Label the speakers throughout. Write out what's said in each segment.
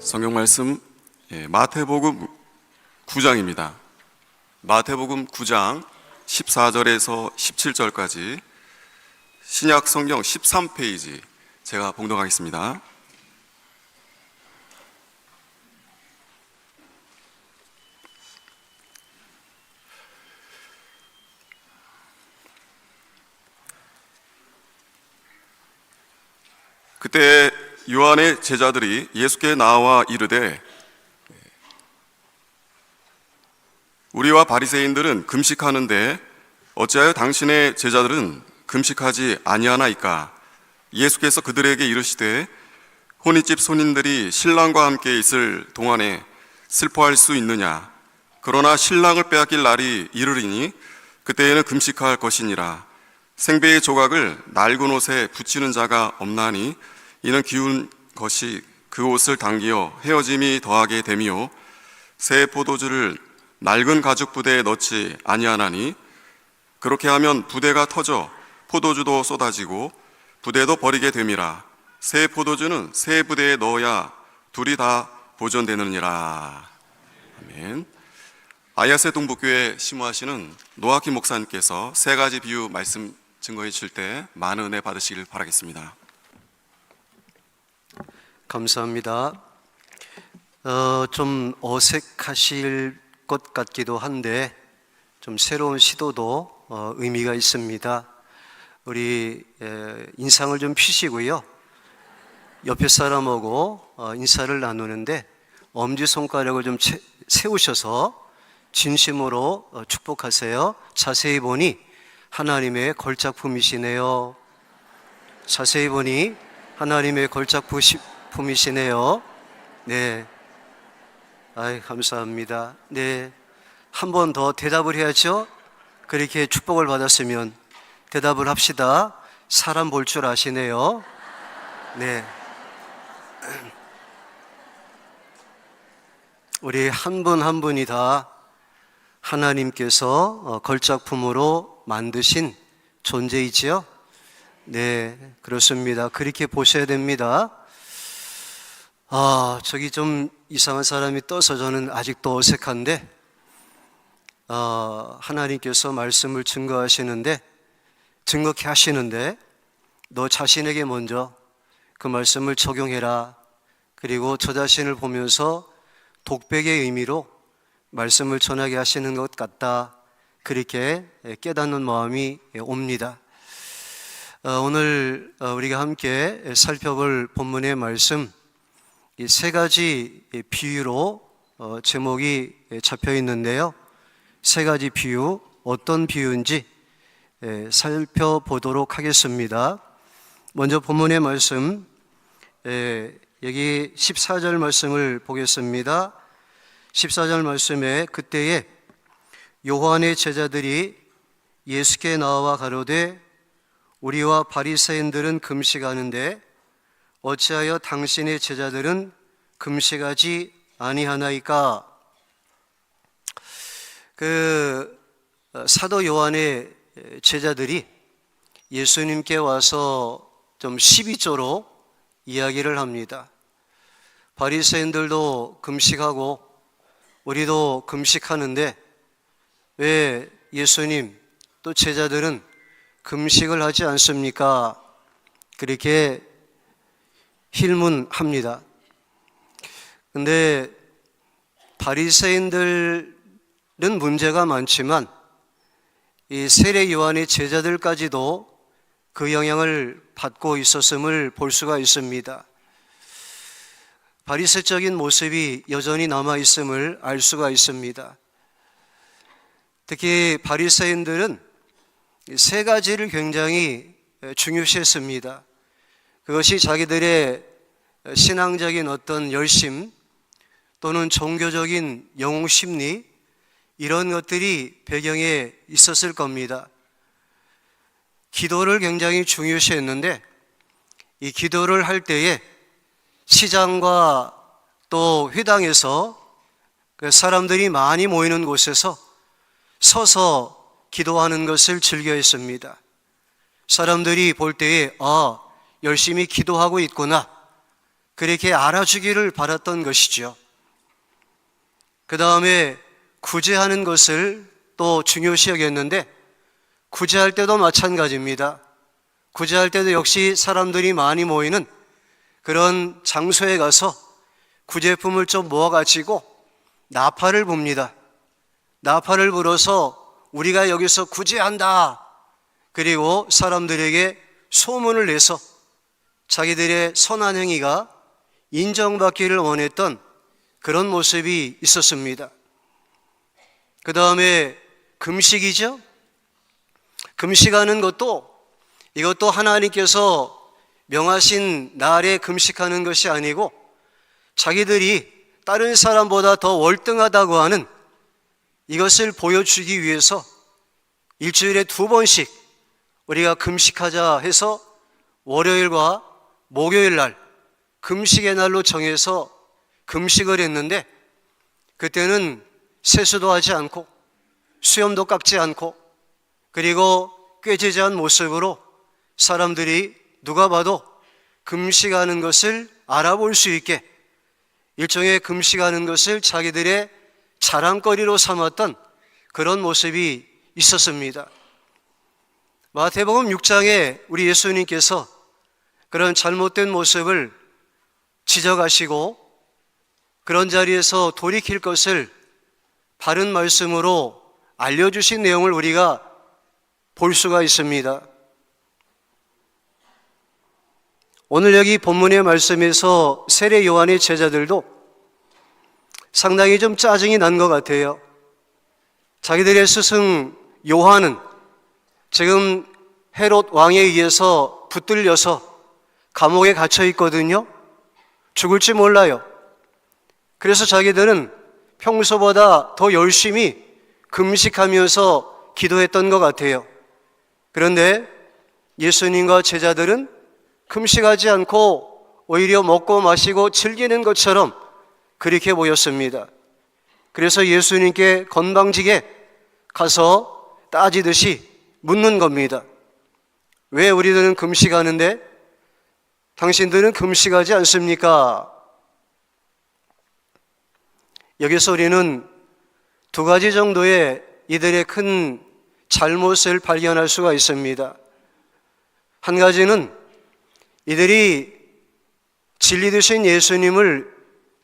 Speaker 1: 성경 말씀 마태복음 9장입니다. 마태복음 9장 14절에서 17절까지 신약 성경 13페이지 제가 봉독하겠습니다. 그때 요한의 제자들이 예수께 나와 이르되 우리와 바리새인들은 금식하는데 어찌하여 당신의 제자들은 금식하지 아니하나이까? 예수께서 그들에게 이르시되 혼인집 손님들이 신랑과 함께 있을 동안에 슬퍼할 수 있느냐? 그러나 신랑을 빼앗길 날이 이르리니 그때에는 금식할 것이니라. 생배의 조각을 낡은 옷에 붙이는 자가 없나니 이는 기운 것이 그 옷을 당기어 헤어짐이 더하게 됨이요 새 포도주를 낡은 가죽 부대에 넣지 아니하나니 그렇게 하면 부대가 터져 포도주도 쏟아지고 부대도 버리게 됨이라. 새 포도주는 새 부대에 넣어야 둘이 다 보존되느니라. 아멘. 아야세 동북교회 심우하시는 노아키 목사님께서 세 가지 비유 말씀 증거해 주실 때 많은 은혜 받으시길 바라겠습니다.
Speaker 2: 감사합니다. 좀 어색하실 것 같기도 한데 좀 새로운 시도도 의미가 있습니다. 우리 인상을 좀 피시고요. 옆에 사람하고 인사를 나누는데 엄지손가락을 좀 세우셔서 진심으로 축복하세요. 자세히 보니 하나님의 걸작품이시네요. 자세히 보니 하나님의 걸작품이시네요. 네. 아이, 감사합니다. 네. 한 번 더 대답을 해야죠. 그렇게 축복을 받았으면 대답을 합시다. 사람 볼 줄 아시네요. 네. 우리 한 분 한 분이 다 하나님께서 걸작품으로 만드신 존재이지요. 네, 그렇습니다. 그렇게 보셔야 됩니다. 저기 좀 이상한 사람이 떠서 저는 아직도 어색한데, 하나님께서 말씀을 증거케 하시는데, 너 자신에게 먼저 그 말씀을 적용해라. 그리고 저 자신을 보면서 독백의 의미로 말씀을 전하게 하시는 것 같다. 그렇게 깨닫는 마음이 옵니다. 오늘 우리가 함께 살펴볼 본문의 말씀, 이 세 가지 비유로 제목이 잡혀 있는데요. 세 가지 비유, 어떤 비유인지 살펴보도록 하겠습니다. 먼저 본문의 말씀, 여기 14절 말씀을 보겠습니다. 14절 말씀에 그때에 요한의 제자들이 예수께 나와 가로되 우리와 바리새인들은 금식하는데 어찌하여 당신의 제자들은 금식하지 아니하나이까? 사도 요한의 제자들이 예수님께 와서 좀 시비조로 이야기를 합니다. 바리새인들도 금식하고 우리도 금식하는데 왜 예수님 또 제자들은 금식을 하지 않습니까? 그렇게 힐문합니다. 근데 바리새인들은 문제가 많지만 이 세례 요한의 제자들까지도 그 영향을 받고 있었음을 볼 수가 있습니다. 바리새적인 모습이 여전히 남아 있음을 알 수가 있습니다. 특히 바리새인들은 세 가지를 굉장히 중요시했습니다. 그것이 자기들의 신앙적인 어떤 열심 또는 종교적인 영웅 심리 이런 것들이 배경에 있었을 겁니다. 기도를 굉장히 중요시했는데 이 기도를 할 때에 시장과 또 회당에서 사람들이 많이 모이는 곳에서 서서 기도하는 것을 즐겨 했습니다. 사람들이 볼 때에 열심히 기도하고 있구나. 그렇게 알아주기를 바랐던 것이죠. 그 다음에 구제하는 것을 또 중요시 여겼는데, 구제할 때도 마찬가지입니다. 구제할 때도 역시 사람들이 많이 모이는 그런 장소에 가서 구제품을 좀 모아가지고 나팔을 붑니다. 나팔을 불어서 우리가 여기서 구제한다. 그리고 사람들에게 소문을 내서 자기들의 선한 행위가 인정받기를 원했던 그런 모습이 있었습니다. 그 다음에 금식이죠. 금식하는 것도 이것도 하나님께서 명하신 날에 금식하는 것이 아니고 자기들이 다른 사람보다 더 월등하다고 하는 이것을 보여주기 위해서 일주일에 2번씩 우리가 금식하자 해서 월요일과 목요일 날 금식의 날로 정해서 금식을 했는데, 그때는 세수도 하지 않고 수염도 깎지 않고 그리고 꾀지지한 모습으로 사람들이 누가 봐도 금식하는 것을 알아볼 수 있게 일종의 금식하는 것을 자기들의 자랑거리로 삼았던 그런 모습이 있었습니다. 마태복음 6장에 우리 예수님께서 그런 잘못된 모습을 지적하시고 그런 자리에서 돌이킬 것을 바른 말씀으로 알려주신 내용을 우리가 볼 수가 있습니다. 오늘 여기 본문의 말씀에서 세례 요한의 제자들도 상당히 좀 짜증이 난 것 같아요. 자기들의 스승 요한은 지금 헤롯 왕에 의해서 붙들려서 감옥에 갇혀 있거든요. 죽을지 몰라요. 그래서 자기들은 평소보다 더 열심히 금식하면서 기도했던 것 같아요. 그런데 예수님과 제자들은 금식하지 않고 오히려 먹고 마시고 즐기는 것처럼 그렇게 보였습니다. 그래서 예수님께 건방지게 가서 따지듯이 묻는 겁니다. 왜 우리들은 금식하는데 당신들은 금식하지 않습니까? 여기서 우리는 2가지 정도의 이들의 큰 잘못을 발견할 수가 있습니다. 한 가지는 이들이 진리 되신 예수님을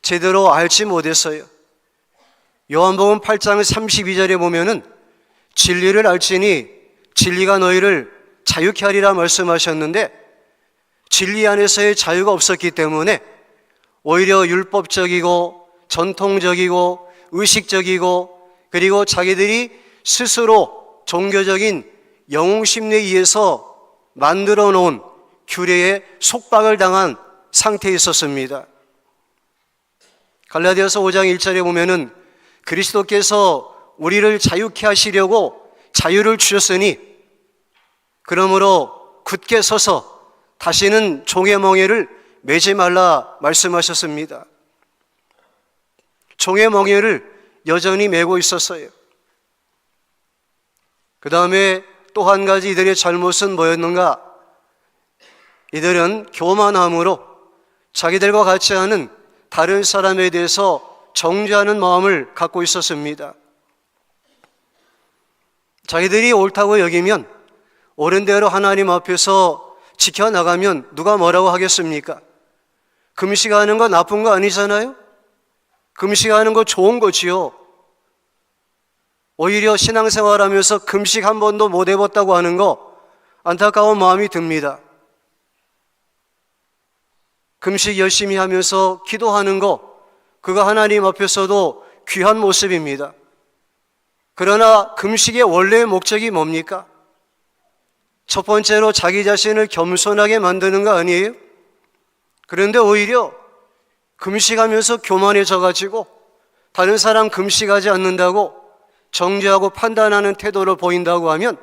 Speaker 2: 제대로 알지 못했어요. 요한복음 8장 32절에 보면은 진리를 알지니 진리가 너희를 자유케 하리라 말씀하셨는데, 진리 안에서의 자유가 없었기 때문에 오히려 율법적이고 전통적이고 의식적이고 그리고 자기들이 스스로 종교적인 영웅심리에 의해서 만들어 놓은 규례에 속박을 당한 상태에 있었습니다. 갈라디아서 5장 1절에 보면은 그리스도께서 우리를 자유케 하시려고 자유를 주셨으니 그러므로 굳게 서서 다시는 종의 멍에를 매지 말라 말씀하셨습니다. 종의 멍에를 여전히 메고 있었어요. 그 다음에 또 한 가지 이들의 잘못은 뭐였는가? 이들은 교만함으로 자기들과 같이 하는 다른 사람에 대해서 정죄하는 마음을 갖고 있었습니다. 자기들이 옳다고 여기면 옳은 대로 하나님 앞에서 지켜나가면 누가 뭐라고 하겠습니까? 금식하는 거 나쁜 거 아니잖아요? 금식하는 거 좋은 거지요. 오히려 신앙생활하면서 금식 한 번도 못 해봤다고 하는 거 안타까운 마음이 듭니다. 금식 열심히 하면서 기도하는 거, 그거 하나님 앞에서도 귀한 모습입니다. 그러나 금식의 원래의 목적이 뭡니까? 첫 번째로 자기 자신을 겸손하게 만드는 거 아니에요? 그런데 오히려 금식하면서 교만해져가지고 다른 사람 금식하지 않는다고 정죄하고 판단하는 태도를 보인다고 하면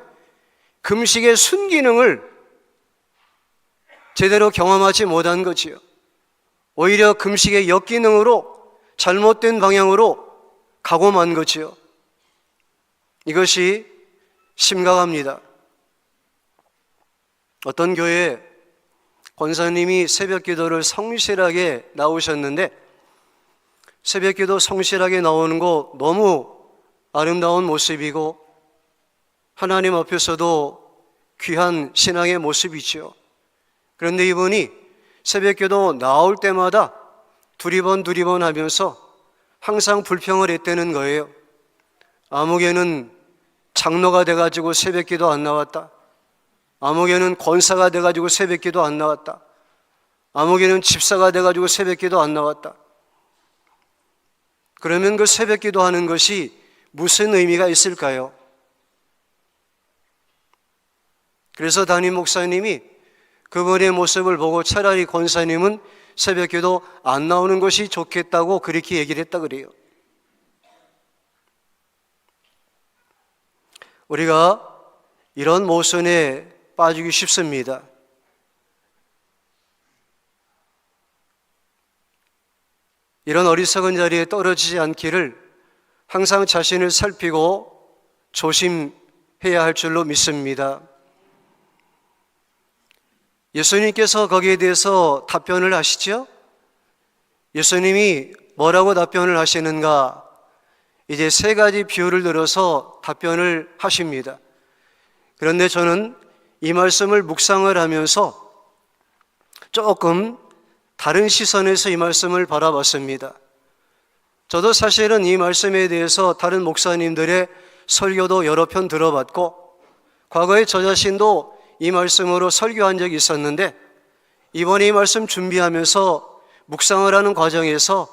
Speaker 2: 금식의 순기능을 제대로 경험하지 못한 거지요. 오히려 금식의 역기능으로 잘못된 방향으로 가고 만 거지요. 이것이 심각합니다. 어떤 교회에 권사님이 새벽 기도를 성실하게 나오셨는데 새벽 기도 성실하게 나오는 거 너무 아름다운 모습이고 하나님 앞에서도 귀한 신앙의 모습이죠. 그런데 이분이 새벽 기도 나올 때마다 두리번 하면서 항상 불평을 했다는 거예요. 아무개는 장로가 돼가지고 새벽 기도 안 나왔다. 아무개는 권사가 돼가지고 새벽 기도 안 나왔다. 아무개는 집사가 돼가지고 새벽 기도 안 나왔다. 그러면 그 새벽 기도 하는 것이 무슨 의미가 있을까요? 그래서 담임 목사님이 그분의 모습을 보고 차라리 권사님은 새벽 기도 안 나오는 것이 좋겠다고 그렇게 얘기를 했다 그래요. 우리가 이런 모순에 빠지기 쉽습니다. 이런 어리석은 자리에 떨어지지 않기를 항상 자신을 살피고 조심해야 할 줄로 믿습니다. 예수님께서 거기에 대해서 답변을 하시죠? 예수님이 뭐라고 답변을 하시는가? 이제 세 가지 비유를 들어서 답변을 하십니다. 그런데 저는 이 말씀을 묵상을 하면서 조금 다른 시선에서 이 말씀을 바라봤습니다. 저도 사실은 이 말씀에 대해서 다른 목사님들의 설교도 여러 편 들어봤고 과거에 저 자신도 이 말씀으로 설교한 적이 있었는데 이번에 이 말씀 준비하면서 묵상을 하는 과정에서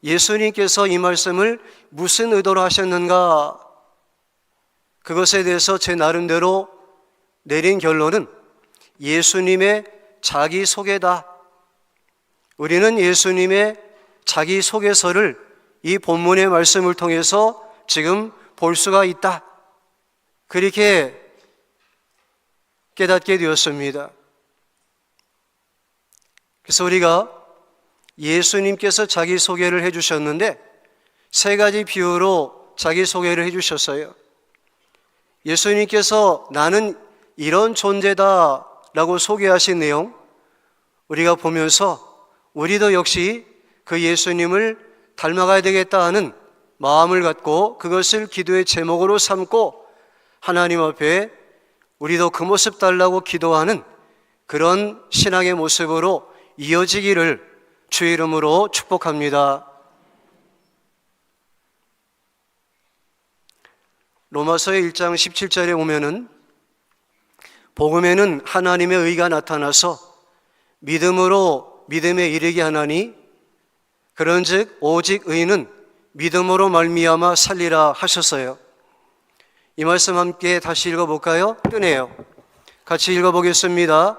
Speaker 2: 예수님께서 이 말씀을 무슨 의도로 하셨는가 그것에 대해서 제 나름대로 내린 결론은 예수님의 자기소개다. 우리는 예수님의 자기소개서를 이 본문의 말씀을 통해서 지금 볼 수가 있다. 그렇게 깨닫게 되었습니다. 그래서 우리가 예수님께서 자기소개를 해주셨는데 세 가지 비유로 자기소개를 해주셨어요. 예수님께서 나는 이런 존재다 라고 소개하신 내용 우리가 보면서 우리도 역시 그 예수님을 닮아가야 되겠다 하는 마음을 갖고 그것을 기도의 제목으로 삼고 하나님 앞에 우리도 그 모습 달라고 기도하는 그런 신앙의 모습으로 이어지기를 주의 이름으로 축복합니다. 로마서 1장 17절에 보면은 복음에는 하나님의 의가 나타나서 믿음으로 믿음에 이르게 하나니 그런즉 오직 의인은 믿음으로 말미암아 살리라 하셨어요. 이 말씀 함께 다시 읽어볼까요? 뜨네요. 같이 읽어보겠습니다.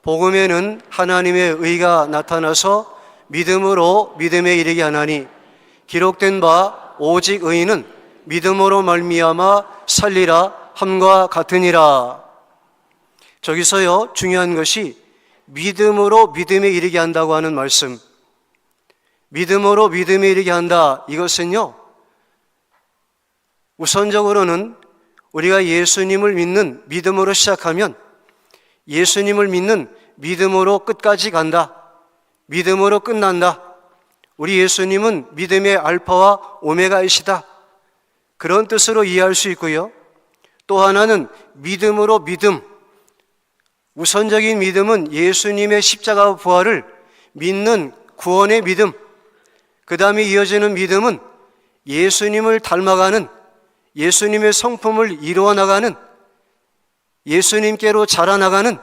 Speaker 2: 복음에는 하나님의 의가 나타나서 믿음으로 믿음에 이르게 하나니 기록된 바 오직 의인은 믿음으로 말미암아 살리라 함과 같으니라. 저기서요 중요한 것이 믿음으로 믿음에 이르게 한다고 하는 말씀. 믿음으로 믿음에 이르게 한다. 이것은요 우선적으로는 우리가 예수님을 믿는 믿음으로 시작하면 예수님을 믿는 믿음으로 끝까지 간다. 믿음으로 끝난다. 우리 예수님은 믿음의 알파와 오메가이시다. 그런 뜻으로 이해할 수 있고요. 또 하나는 믿음으로 믿음. 우선적인 믿음은 예수님의 십자가 부활을 믿는 구원의 믿음. 그 다음에 이어지는 믿음은 예수님을 닮아가는 예수님의 성품을 이루어 나가는 예수님께로 자라나가는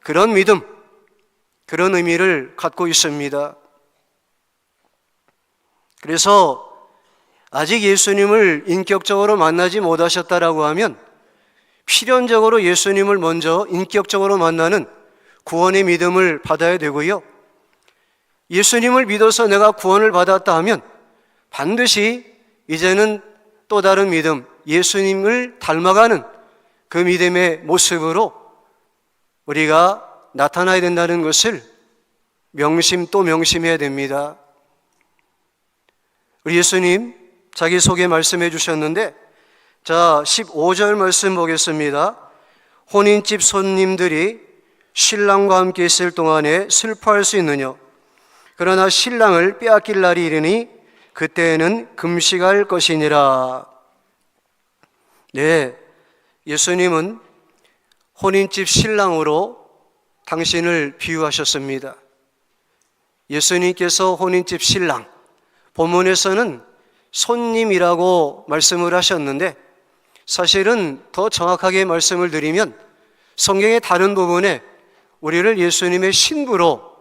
Speaker 2: 그런 믿음, 그런 의미를 갖고 있습니다. 그래서 아직 예수님을 인격적으로 만나지 못하셨다라고 하면 필연적으로 예수님을 먼저 인격적으로 만나는 구원의 믿음을 받아야 되고요. 예수님을 믿어서 내가 구원을 받았다 하면 반드시 이제는 또 다른 믿음, 예수님을 닮아가는 그 믿음의 모습으로 우리가 나타나야 된다는 것을 명심 또 명심해야 됩니다. 우리 예수님 자기소개 말씀해 주셨는데 자 15절 말씀 보겠습니다. 혼인집 손님들이 신랑과 함께 있을 동안에 슬퍼할 수 있느냐? 그러나 신랑을 빼앗길 날이 이르니 그때에는 금식할 것이니라. 네, 예수님은 혼인집 신랑으로 당신을 비유하셨습니다. 예수님께서 혼인집 신랑, 본문에서는 손님이라고 말씀을 하셨는데, 사실은 더 정확하게 말씀을 드리면 성경의 다른 부분에 우리를 예수님의 신부로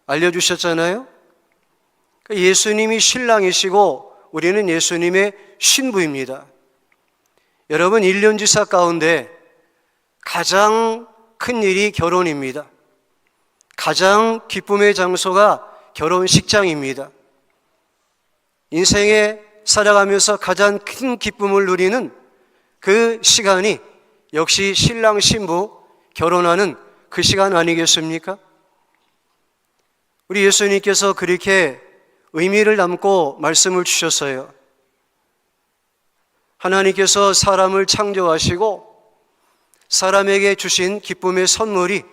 Speaker 2: 알려주셨잖아요. 예수님이 신랑이시고 우리는 예수님의 신부입니다. 여러분, 1년지사 가운데 가장 큰 일이 결혼입니다. 가장 기쁨의 장소가 결혼식장입니다. 인생에 살아가면서 가장 큰 기쁨을 누리는 그 시간이 역시 신랑 신부 결혼하는 그 시간 아니겠습니까? 우리 예수님께서 그렇게 의미를 담고 말씀을 주셨어요. 하나님께서 사람을 창조하시고 사람에게 주신 기쁨의 선물이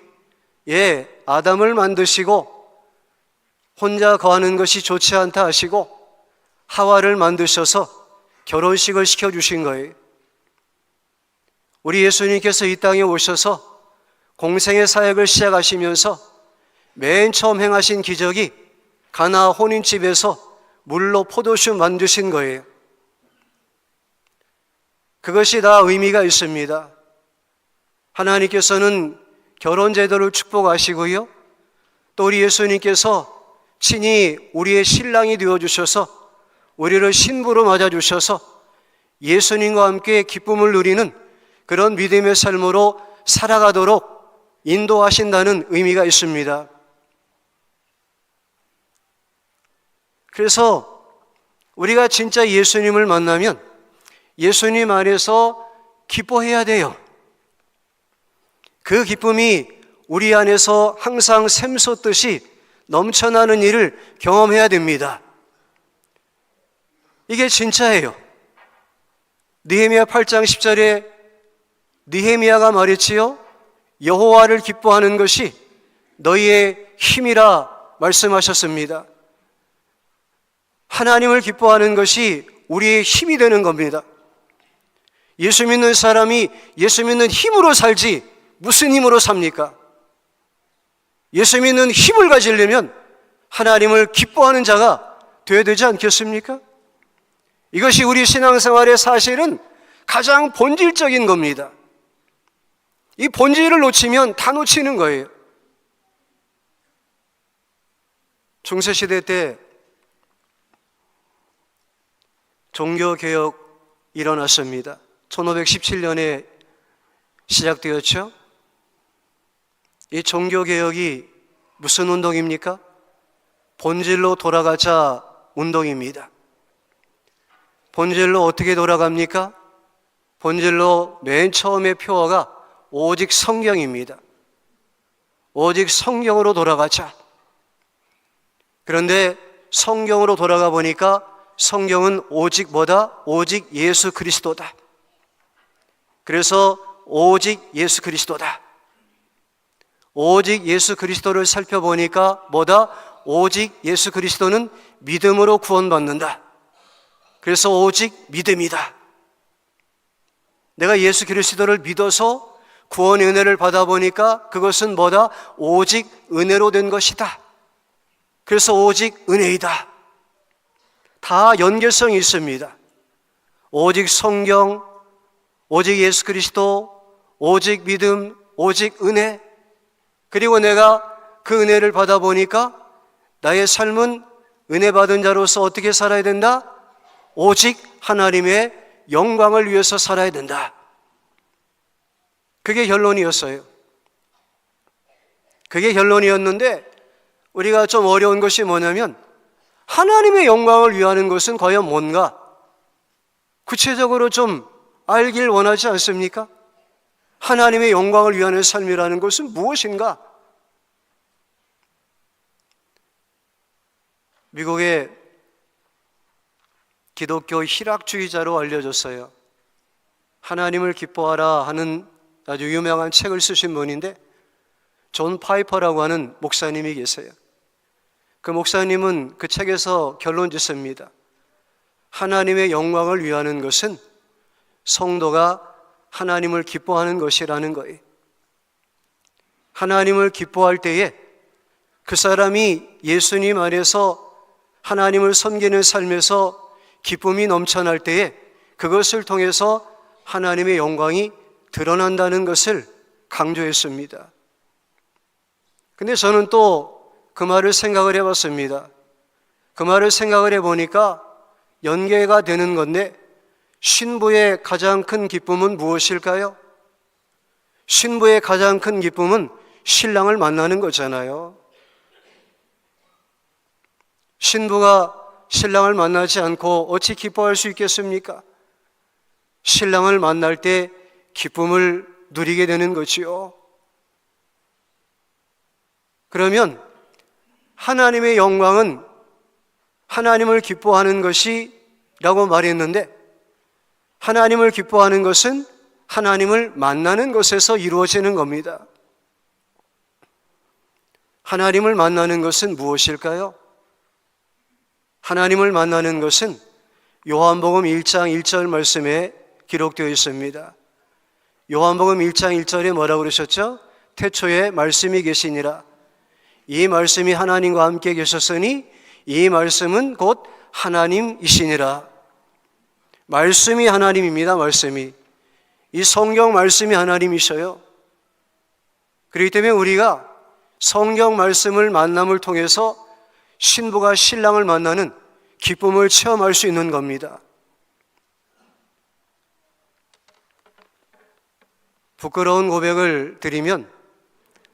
Speaker 2: 아담을 만드시고 혼자 거하는 것이 좋지 않다 하시고 하와를 만드셔서 결혼식을 시켜주신 거예요. 우리 예수님께서 이 땅에 오셔서 공생의 사역을 시작하시면서 맨 처음 행하신 기적이 가나 혼인집에서 물로 포도주 만드신 거예요. 그것이 다 의미가 있습니다. 하나님께서는 결혼 제도를 축복하시고요, 또 우리 예수님께서 친히 우리의 신랑이 되어주셔서 우리를 신부로 맞아주셔서 예수님과 함께 기쁨을 누리는 그런 믿음의 삶으로 살아가도록 인도하신다는 의미가 있습니다. 그래서 우리가 진짜 예수님을 만나면 예수님 안에서 기뻐해야 돼요. 그 기쁨이 우리 안에서 항상 샘솟듯이 넘쳐나는 일을 경험해야 됩니다. 이게 진짜예요. 느헤미야 8장 10절에 느헤미야가 말했지요, 여호와를 기뻐하는 것이 너희의 힘이라 말씀하셨습니다. 하나님을 기뻐하는 것이 우리의 힘이 되는 겁니다. 예수 믿는 사람이 예수 믿는 힘으로 살지 무슨 힘으로 삽니까? 예수 믿는 힘을 가지려면 하나님을 기뻐하는 자가 되어야 되지 않겠습니까? 이것이 우리 신앙생활의 사실은 가장 본질적인 겁니다. 이 본질을 놓치면 다 놓치는 거예요. 중세시대 때 종교개혁 일어났습니다. 1517년에 시작되었죠. 이 종교개혁이 무슨 운동입니까? 본질로 돌아가자 운동입니다. 본질로 어떻게 돌아갑니까? 본질로 맨 처음의 표어가 오직 성경입니다. 오직 성경으로 돌아가자. 그런데 성경으로 돌아가 보니까 성경은 오직 뭐다? 오직 예수 그리스도다. 그래서 오직 예수 그리스도다. 오직 예수 그리스도를 살펴보니까 뭐다? 오직 예수 그리스도는 믿음으로 구원받는다. 그래서 오직 믿음이다. 내가 예수 그리스도를 믿어서 구원의 은혜를 받아보니까 그것은 뭐다? 오직 은혜로 된 것이다. 그래서 오직 은혜이다. 다 연결성이 있습니다. 오직 성경, 오직 예수 그리스도, 오직 믿음, 오직 은혜. 그리고 내가 그 은혜를 받아보니까 나의 삶은 은혜 받은 자로서 어떻게 살아야 된다? 오직 하나님의 영광을 위해서 살아야 된다. 그게 결론이었어요. 그게 결론이었는데 우리가 좀 어려운 것이 뭐냐면 하나님의 영광을 위하는 것은 과연 뭔가? 구체적으로 좀 알길 원하지 않습니까? 하나님의 영광을 위하는 삶이라는 것은 무엇인가? 미국의 기독교 희락주의자로 알려졌어요. 하나님을 기뻐하라 하는 아주 유명한 책을 쓰신 분인데 존 파이퍼라고 하는 목사님이 계세요. 그 목사님은 그 책에서 결론 짓습니다. 하나님의 영광을 위하는 것은 성도가 하나님을 기뻐하는 것이라는 거예요. 하나님을 기뻐할 때에 그 사람이 예수님 안에서 하나님을 섬기는 삶에서 기쁨이 넘쳐날 때에 그것을 통해서 하나님의 영광이 드러난다는 것을 강조했습니다. 근데 저는 또 그 말을 생각을 해봤습니다. 그 말을 생각을 해보니까 연계가 되는 건데, 신부의 가장 큰 기쁨은 무엇일까요? 신부의 가장 큰 기쁨은 신랑을 만나는 거잖아요. 신부가 신랑을 만나지 않고 어찌 기뻐할 수 있겠습니까? 신랑을 만날 때 기쁨을 누리게 되는 거지요. 그러면 하나님의 영광은 하나님을 기뻐하는 것이라고 말했는데, 하나님을 기뻐하는 것은 하나님을 만나는 것에서 이루어지는 겁니다. 하나님을 만나는 것은 무엇일까요? 하나님을 만나는 것은 요한복음 1장 1절 말씀에 기록되어 있습니다. 요한복음 1장 1절에 뭐라고 그러셨죠? 태초에 말씀이 계시니라. 이 말씀이 하나님과 함께 계셨으니 이 말씀은 곧 하나님이시니라. 말씀이 하나님입니다. 말씀이. 이 성경 말씀이 하나님이셔요. 그렇기 때문에 우리가 성경 말씀을 만남을 통해서 신부가 신랑을 만나는 기쁨을 체험할 수 있는 겁니다. 부끄러운 고백을 드리면,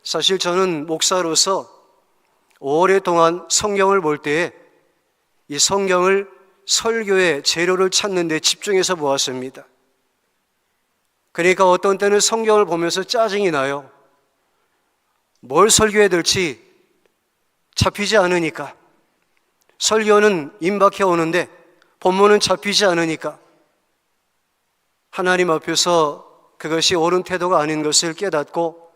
Speaker 2: 사실 저는 목사로서 오랫동안 성경을 볼 때에 이 성경을 설교의 재료를 찾는 데 집중해서 보았습니다. 그러니까 어떤 때는 성경을 보면서 짜증이 나요. 뭘 설교해야 될지 잡히지 않으니까. 설교는 임박해 오는데 본문은 잡히지 않으니까 하나님 앞에서 그것이 옳은 태도가 아닌 것을 깨닫고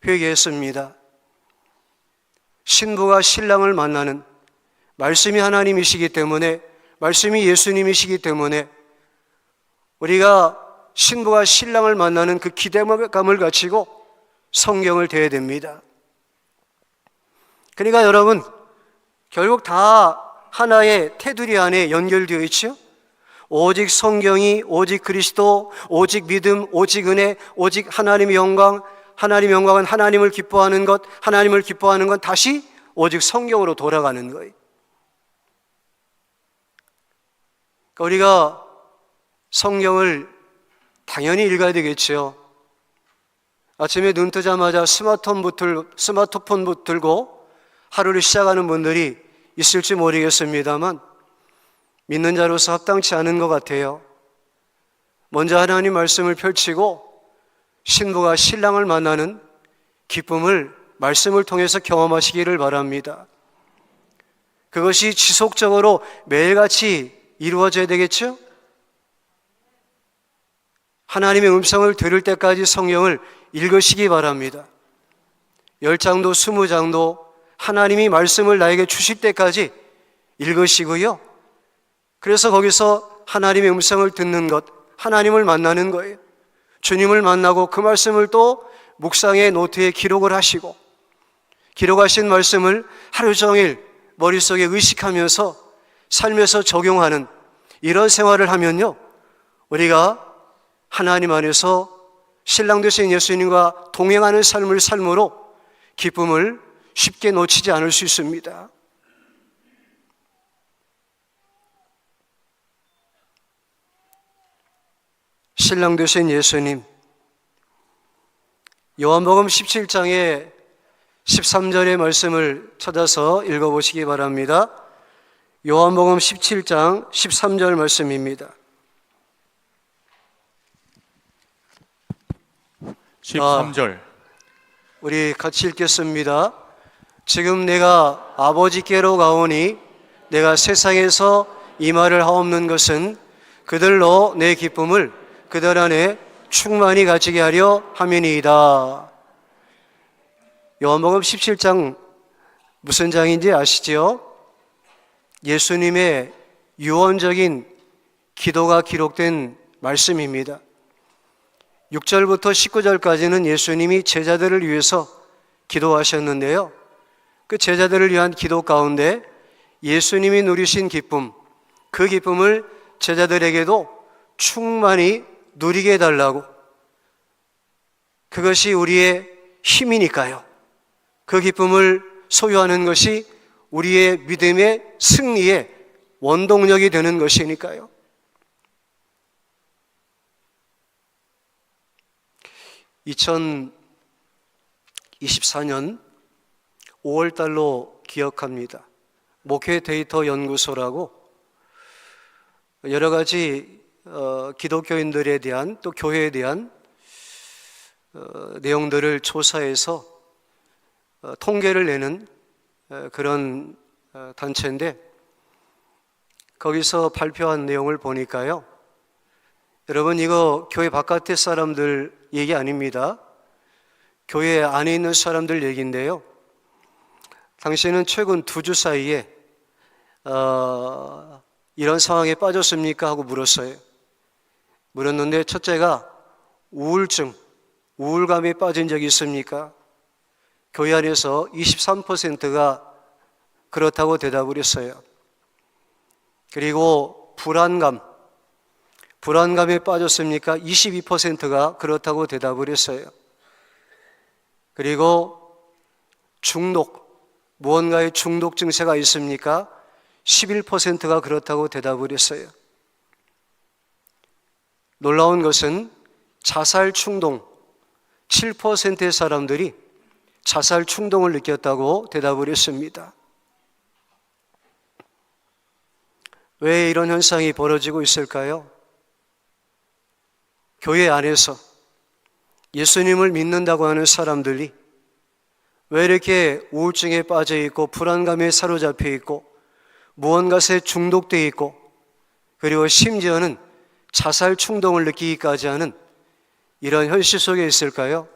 Speaker 2: 회개했습니다. 신부가 신랑을 만나는 말씀이 하나님이시기 때문에, 말씀이 예수님이시기 때문에 우리가 신부가 신랑을 만나는 그 기대감을 가지고 성경을 대해야 됩니다. 그러니까 여러분, 결국 다 하나의 테두리 안에 연결되어 있죠. 오직 성경이, 오직 그리스도, 오직 믿음, 오직 은혜, 오직 하나님의 영광, 하나님의 영광은 하나님을 기뻐하는 것, 하나님을 기뻐하는 건 다시 오직 성경으로 돌아가는 거예요. 그러니까 우리가 성경을 당연히 읽어야 되겠죠. 아침에 눈 뜨자마자 스마트폰 붙들고 하루를 시작하는 분들이 있을지 모르겠습니다만, 믿는 자로서 합당치 않은 것 같아요. 먼저 하나님 말씀을 펼치고 신부가 신랑을 만나는 기쁨을 말씀을 통해서 경험하시기를 바랍니다. 그것이 지속적으로 매일같이 이루어져야 되겠죠? 하나님의 음성을 들을 때까지 성경을 읽으시기 바랍니다. 10장도 20장도 하나님이 말씀을 나에게 주실 때까지 읽으시고요. 그래서 거기서 하나님의 음성을 듣는 것, 하나님을 만나는 거예요. 주님을 만나고 그 말씀을 또 묵상의 노트에 기록을 하시고, 기록하신 말씀을 하루 종일 머릿속에 의식하면서 삶에서 적용하는 이런 생활을 하면요, 우리가 하나님 안에서 신랑 되신 예수님과 동행하는 삶을 삶으로 기쁨을 쉽게 놓치지 않을 수 있습니다. 신랑 되신 예수님, 요한복음 17장의 13절의 말씀을 찾아서 읽어보시기 바랍니다. 요한복음 17장 13절 말씀입니다.
Speaker 3: 13절.
Speaker 2: 우리 같이 읽겠습니다. 지금 내가 아버지께로 가오니 내가 세상에서 이 말을 하옵는 것은 그들로 내 기쁨을 그들 안에 충만히 가지게 하려 함이니이다. 요한복음 17장 무슨 장인지 아시죠? 예수님의 유언적인 기도가 기록된 말씀입니다. 6절부터 19절까지는 예수님이 제자들을 위해서 기도하셨는데요. 그 제자들을 위한 기도 가운데 예수님이 누리신 기쁨, 그 기쁨을 제자들에게도 충만히 누리게 해달라고, 그것이 우리의 힘이니까요. 그 기쁨을 소유하는 것이 우리의 믿음의 승리의 원동력이 되는 것이니까요. 2024년 5월 달로 기억합니다. 목회 데이터 연구소라고 여러 가지 기독교인들에 대한, 또 교회에 대한 내용들을 조사해서 통계를 내는 그런 단체인데, 거기서 발표한 내용을 보니까요, 여러분, 이거 교회 바깥의 사람들 얘기 아닙니다. 교회 안에 있는 사람들 얘기인데요, 당신은 최근 2주 사이에 이런 상황에 빠졌습니까? 하고 물었어요. 물었는데 첫째가 우울감에 빠진 적이 있습니까? 교회 안에서 23%가 그렇다고 대답을 했어요. 그리고 불안감에 빠졌습니까? 22%가 그렇다고 대답을 했어요. 그리고 무언가의 중독 증세가 있습니까? 11%가 그렇다고 대답을 했어요. 놀라운 것은 자살 충동, 7%의 사람들이 자살 충동을 느꼈다고 대답을 했습니다. 왜 이런 현상이 벌어지고 있을까요? 교회 안에서 예수님을 믿는다고 하는 사람들이 왜 이렇게 우울증에 빠져 있고 불안감에 사로잡혀 있고 무언가에 중독되어 있고, 그리고 심지어는 자살 충동을 느끼기까지 하는 이런 현실 속에 있을까요?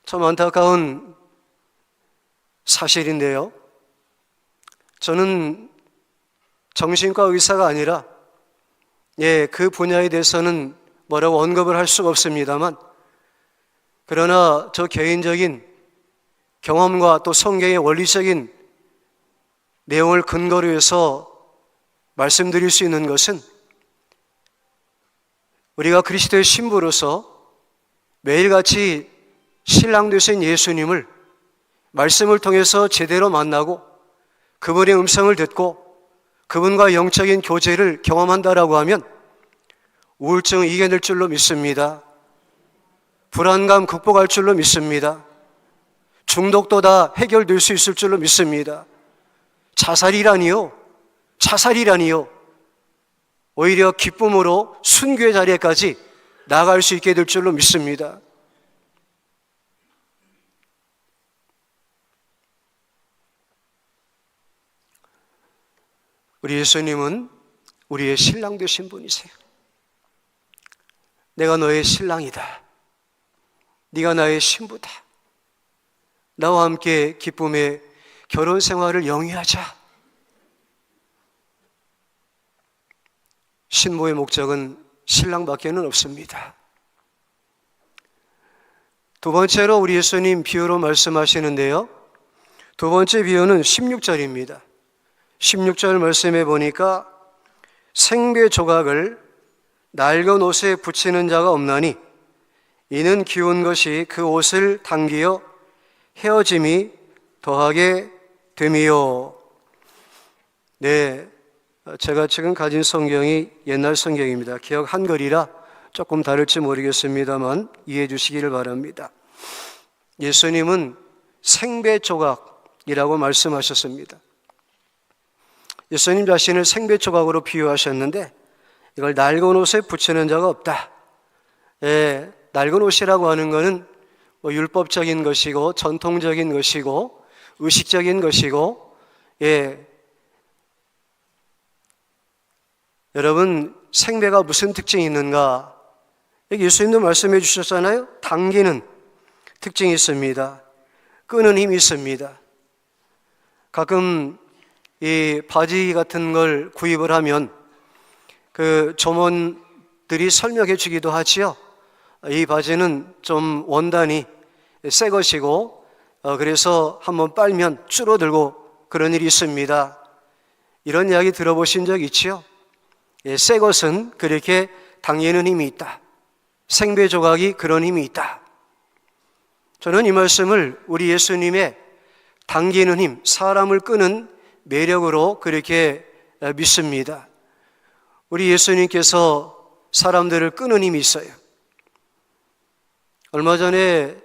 Speaker 2: 참 안타까운 사실인데요, 저는 정신과 의사가 아니라 그 분야에 대해서는 뭐라고 언급을 할 수가 없습니다만, 그러나 저 개인적인 경험과 또 성경의 원리적인 내용을 근거로 해서 말씀드릴 수 있는 것은, 우리가 그리스도의 신부로서 매일같이 신랑 되신 예수님을 말씀을 통해서 제대로 만나고 그분의 음성을 듣고 그분과 영적인 교제를 경험한다라고 하면 우울증을 이겨낼 줄로 믿습니다. 불안감 극복할 줄로 믿습니다. 중독도 다 해결될 수 있을 줄로 믿습니다. 자살이라니요. 오히려 기쁨으로 순교의 자리에까지 나아갈 수 있게 될 줄로 믿습니다. 우리 예수님은 우리의 신랑 되신 분이세요. 내가 너의 신랑이다. 네가 나의 신부다. 나와 함께 기쁨의 결혼 생활을 영위하자. 신부의 목적은 신랑밖에는 없습니다. 두 번째로 우리 예수님 비유로 말씀하시는데요, 두 번째 비유는 16절입니다. 16절 말씀에 보니까 생배 조각을 낡은 옷에 붙이는 자가 없나니 이는 기운 것이 그 옷을 당기어 헤어짐이 더하게 됨이요. 네, 제가 지금 가진 성경이 옛날 성경입니다. 기억 한글이라 조금 다를지 모르겠습니다만 이해해 주시기를 바랍니다. 예수님은 생배 조각이라고 말씀하셨습니다. 예수님 자신을 생배 조각으로 비유하셨는데, 이걸 낡은 옷에 붙이는 자가 없다. 낡은 옷이라고 하는 것은 율법적인 것이고 전통적인 것이고 의식적인 것이고, 여러분, 생배가 무슨 특징이 있는가? 여기 예수님도 말씀해 주셨잖아요. 당기는 특징이 있습니다. 끄는 힘이 있습니다. 가끔 이 바지 같은 걸 구입을 하면 그 점원들이 설명해 주기도 하지요. 이 바지는 좀 원단이 새 것이고 그래서 한번 빨면 줄어들고 그런 일이 있습니다. 이런 이야기 들어보신 적 있지요? 새 것은 그렇게 당기는 힘이 있다. 생배 조각이 그런 힘이 있다. 저는 이 말씀을 우리 예수님의 당기는 힘, 사람을 끄는 매력으로 그렇게 믿습니다. 우리 예수님께서 사람들을 끄는 힘이 있어요. 얼마 전에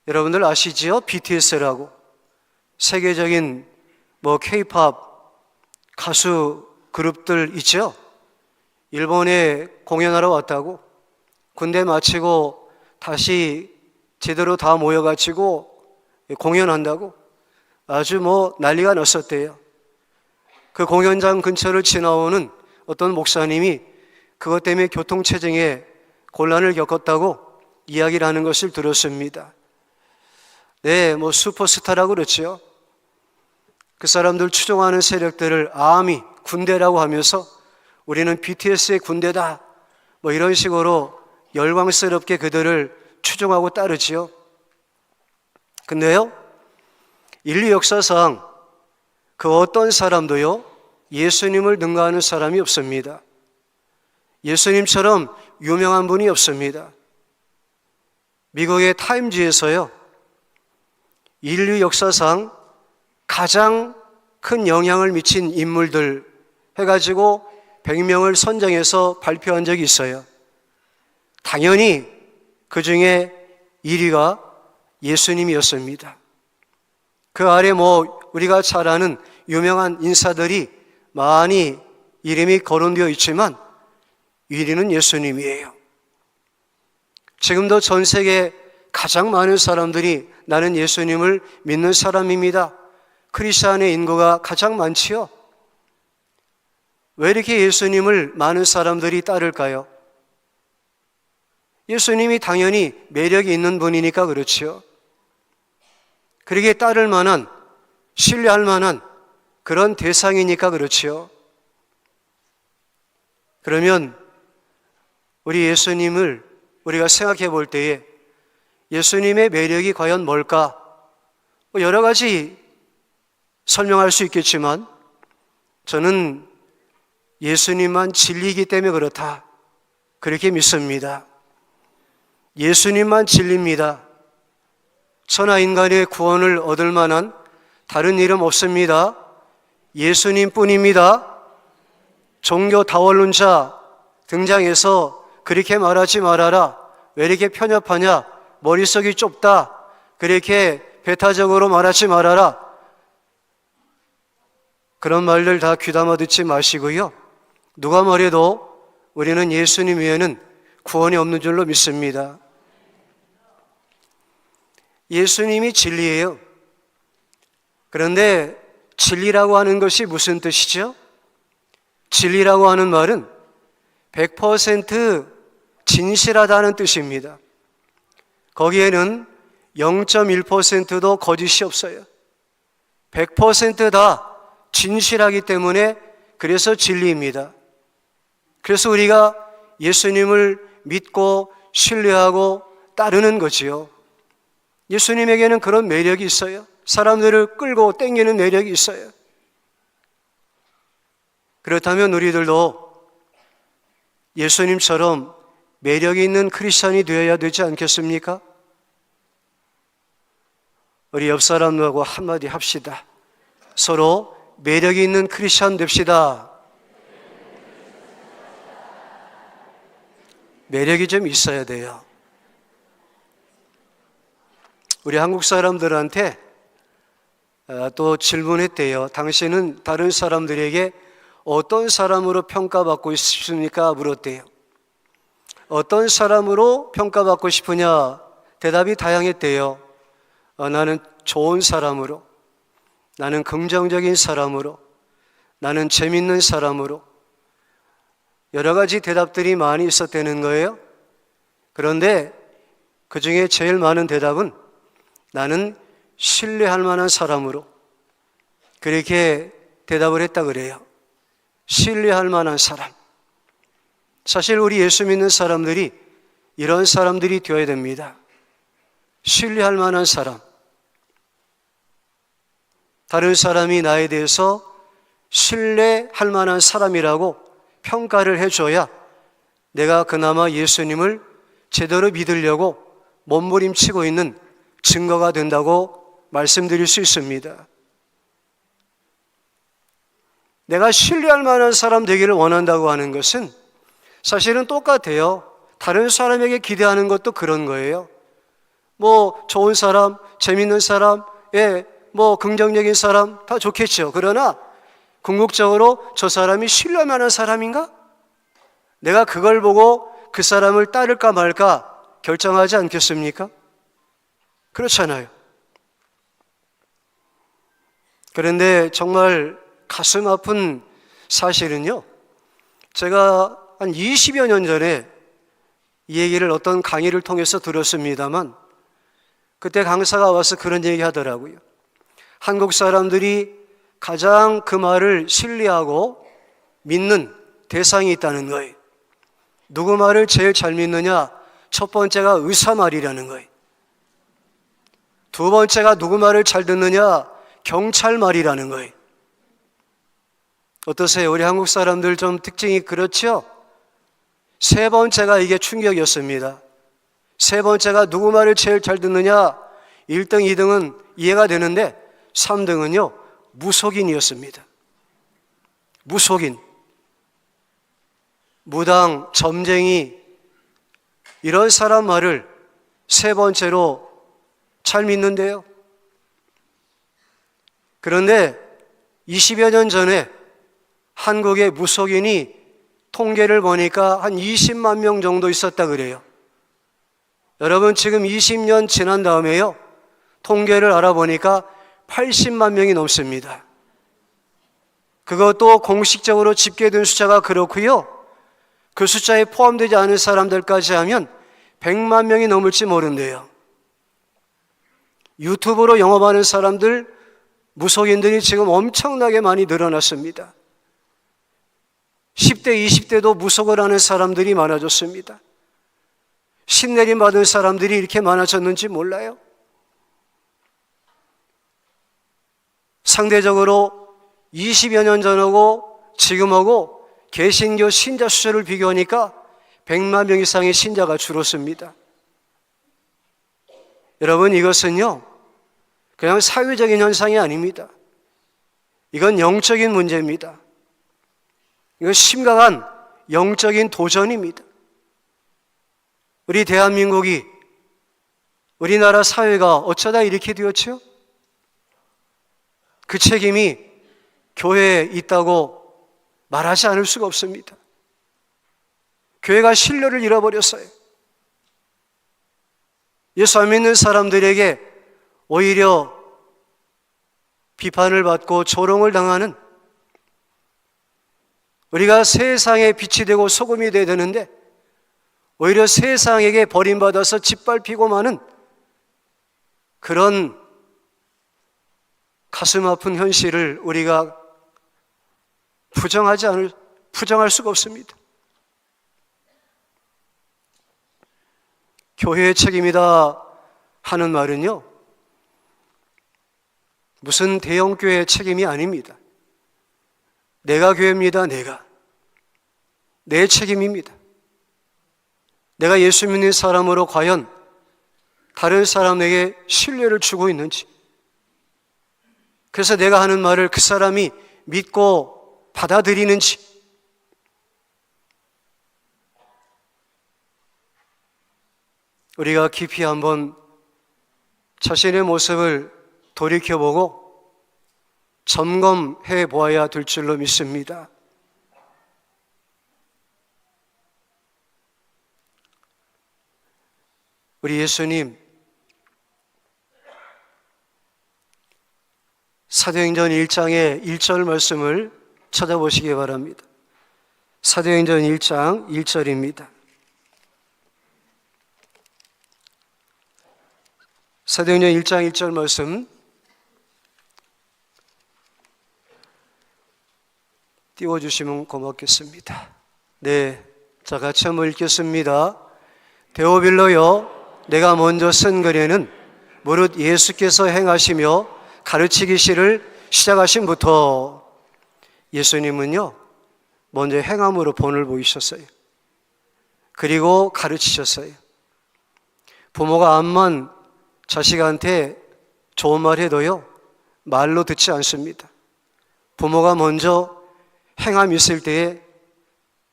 Speaker 2: 여러분들 아시지요? BTS라고 세계적인 K-팝 가수 그룹들 있죠? 일본에 공연하러 왔다고 군대 마치고 다시 제대로 다 모여가지고 공연한다고 아주 난리가 났었대요. 그 공연장 근처를 지나오는 어떤 목사님이 그것 때문에 교통체증에 곤란을 겪었다고 이야기를 하는 것을 들었습니다. 네, 슈퍼스타라고 그렇죠. 그 사람들 추종하는 세력들을 아미, 군대라고 하면서 우리는 BTS의 군대다 이런 식으로 열광스럽게 그들을 추종하고 따르지요. 근데요, 인류 역사상 그 어떤 사람도요 예수님을 능가하는 사람이 없습니다. 예수님처럼 유명한 분이 없습니다. 미국의 타임지에서요 인류 역사상 가장 큰 영향을 미친 인물들 해가지고 100명을 선정해서 발표한 적이 있어요. 당연히 그 중에 1위가 예수님이었습니다. 그 아래 우리가 잘 아는 유명한 인사들이 많이 이름이 거론되어 있지만 1위는 예수님이에요. 지금도 전 세계 가장 많은 사람들이 나는 예수님을 믿는 사람입니다. 크리스찬의 인구가 가장 많지요. 왜 이렇게 예수님을 많은 사람들이 따를까요? 예수님이 당연히 매력이 있는 분이니까 그렇지요. 그렇게 따를 만한, 신뢰할 만한 그런 대상이니까 그렇지요. 그러면 우리 예수님을 우리가 생각해 볼 때에 예수님의 매력이 과연 뭘까? 여러 가지 설명할 수 있겠지만 저는 예수님만 진리이기 때문에 그렇다 그렇게 믿습니다. 예수님만 진리입니다. 천하 인간의 구원을 얻을 만한 다른 이름 없습니다. 예수님뿐입니다. 종교 다원론자 등장해서 그렇게 말하지 말아라. 왜 이렇게 편협하냐? 머릿속이 좁다. 그렇게 배타적으로 말하지 말아라. 그런 말들 다 귀담아 듣지 마시고요. 누가 말해도 우리는 예수님 외에는 구원이 없는 줄로 믿습니다. 예수님이 진리예요. 그런데 진리라고 하는 것이 무슨 뜻이죠? 진리라고 하는 말은 100% 진실하다는 뜻입니다. 거기에는 0.1%도 거짓이 없어요. 100% 다 진실하기 때문에 그래서 진리입니다. 그래서 우리가 예수님을 믿고 신뢰하고 따르는 거지요. 예수님에게는 그런 매력이 있어요. 사람들을 끌고 땡기는 매력이 있어요. 그렇다면 우리들도 예수님처럼 매력이 있는 크리스찬이 되어야 되지 않겠습니까? 우리 옆 사람하고 한마디 합시다. 서로 매력이 있는 크리스찬 됩시다. 매력이 좀 있어야 돼요. 우리 한국 사람들한테 또 질문했대요. 당신은 다른 사람들에게 어떤 사람으로 평가받고 싶습니까? 물었대요. 어떤 사람으로 평가받고 싶으냐? 대답이 다양했대요. 나는 좋은 사람으로, 나는 긍정적인 사람으로, 나는 재밌는 사람으로, 여러 가지 대답들이 많이 있었다는 거예요. 그런데 그 중에 제일 많은 대답은 나는 신뢰할 만한 사람으로, 그렇게 대답을 했다 그래요. 신뢰할 만한 사람. 사실 우리 예수 믿는 사람들이 이런 사람들이 되어야 됩니다. 신뢰할 만한 사람. 다른 사람이 나에 대해서 신뢰할 만한 사람이라고 평가를 해줘야 내가 그나마 예수님을 제대로 믿으려고 몸부림치고 있는 증거가 된다고 말씀드릴 수 있습니다. 내가 신뢰할 만한 사람 되기를 원한다고 하는 것은 사실은 똑같아요. 다른 사람에게 기대하는 것도 그런 거예요. 좋은 사람, 재밌는 사람, 긍정적인 사람 다 좋겠죠. 그러나 궁극적으로 저 사람이 신뢰할 만한 사람인가? 내가 그걸 보고 그 사람을 따를까 말까 결정하지 않겠습니까? 그렇잖아요. 그런데 정말 가슴 아픈 사실은요, 제가 한 20여 년 전에 이 얘기를 어떤 강의를 통해서 들었습니다만, 그때 강사가 와서 그런 얘기 하더라고요. 한국 사람들이 가장 그 말을 신뢰하고 믿는 대상이 있다는 거예요. 누구 말을 제일 잘 믿느냐? 첫 번째가 의사 말이라는 거예요. 두 번째가 누구 말을 잘 듣느냐? 경찰 말이라는 거예요. 어떠세요? 우리 한국 사람들 좀 특징이 그렇죠? 세 번째가 이게 충격이었습니다. 세 번째가 누구 말을 제일 잘 듣느냐? 1등, 2등은 이해가 되는데 3등은요, 무속인이었습니다. 무속인, 무당, 점쟁이, 이런 사람 말을 세 번째로 잘 믿는데요. 그런데 20여 년 전에 한국의 무속인이 통계를 보니까 한 20만 명 정도 있었다 그래요. 여러분, 지금 20년 지난 다음에요, 통계를 알아보니까 80만 명이 넘습니다. 그것도 공식적으로 집계된 숫자가 그렇고요, 그 숫자에 포함되지 않은 사람들까지 하면 100만 명이 넘을지 모른대요. 유튜브로 영업하는 사람들, 무속인들이 지금 엄청나게 많이 늘어났습니다. 10대, 20대도 무속을 하는 사람들이 많아졌습니다. 신내림 받은 사람들이 이렇게 많아졌는지 몰라요. 상대적으로 20여 년 전하고 지금하고 개신교 신자 수를 비교하니까 100만 명 이상의 신자가 줄었습니다. 여러분, 이것은요, 그냥 사회적인 현상이 아닙니다. 이건 영적인 문제입니다. 이건 심각한 영적인 도전입니다. 우리 대한민국이, 우리나라 사회가 어쩌다 이렇게 되었죠? 그 책임이 교회에 있다고 말하지 않을 수가 없습니다. 교회가 신뢰를 잃어버렸어요. 예수 안 믿는 사람들에게 오히려 비판을 받고 조롱을 당하는, 우리가 세상에 빛이 되고 소금이 되어야 되는데 오히려 세상에게 버림받아서 짓밟히고 마는 그런 가슴 아픈 현실을 우리가 부정할 수가 없습니다. 교회의 책임이다 하는 말은요, 무슨 대형교회의 책임이 아닙니다. 내가 교회입니다. 내 책임입니다. 내가 예수 믿는 사람으로 과연 다른 사람에게 신뢰를 주고 있는지, 그래서 내가 하는 말을 그 사람이 믿고 받아들이는지, 우리가 깊이 한번 자신의 모습을 돌이켜보고 점검해 보아야 될 줄로 믿습니다. 우리 예수님, 사도행전 1장의 1절 말씀을 찾아보시기 바랍니다. 사도행전 1장 1절입니다. 사도행전 1장 1절 말씀 띄워주시면 고맙겠습니다. 네, 자 같이 한번 읽겠습니다. 데오빌로여, 내가 먼저 쓴 글에는 무릇 예수께서 행하시며 가르치기시를 시작하신부터, 예수님은요 먼저 행함으로 본을 보이셨어요. 그리고 가르치셨어요. 부모가 암만 자식한테 좋은 말 해도요 말로 듣지 않습니다. 부모가 먼저 행함이 있을 때에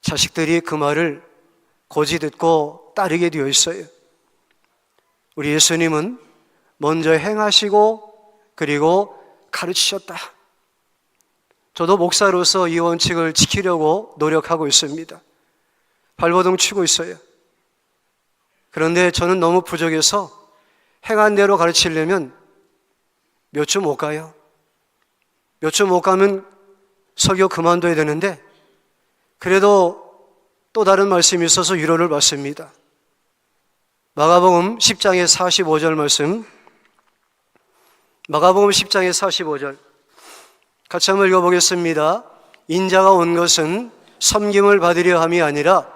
Speaker 2: 자식들이 그 말을 고지 듣고 따르게 되어 있어요. 우리 예수님은 먼저 행하시고 그리고 가르치셨다. 저도 목사로서 이 원칙을 지키려고 노력하고 있습니다. 발버둥 치고 있어요. 그런데 저는 너무 부족해서 행한 대로 가르치려면 몇 주 못 가요. 몇 주 못 가면 설교 그만둬야 되는데, 그래도 또 다른 말씀이 있어서 위로를 받습니다. 마가복음 10장의 45절 말씀, 마가복음 10장의 45절 같이 한번 읽어보겠습니다. 인자가 온 것은 섬김을 받으려 함이 아니라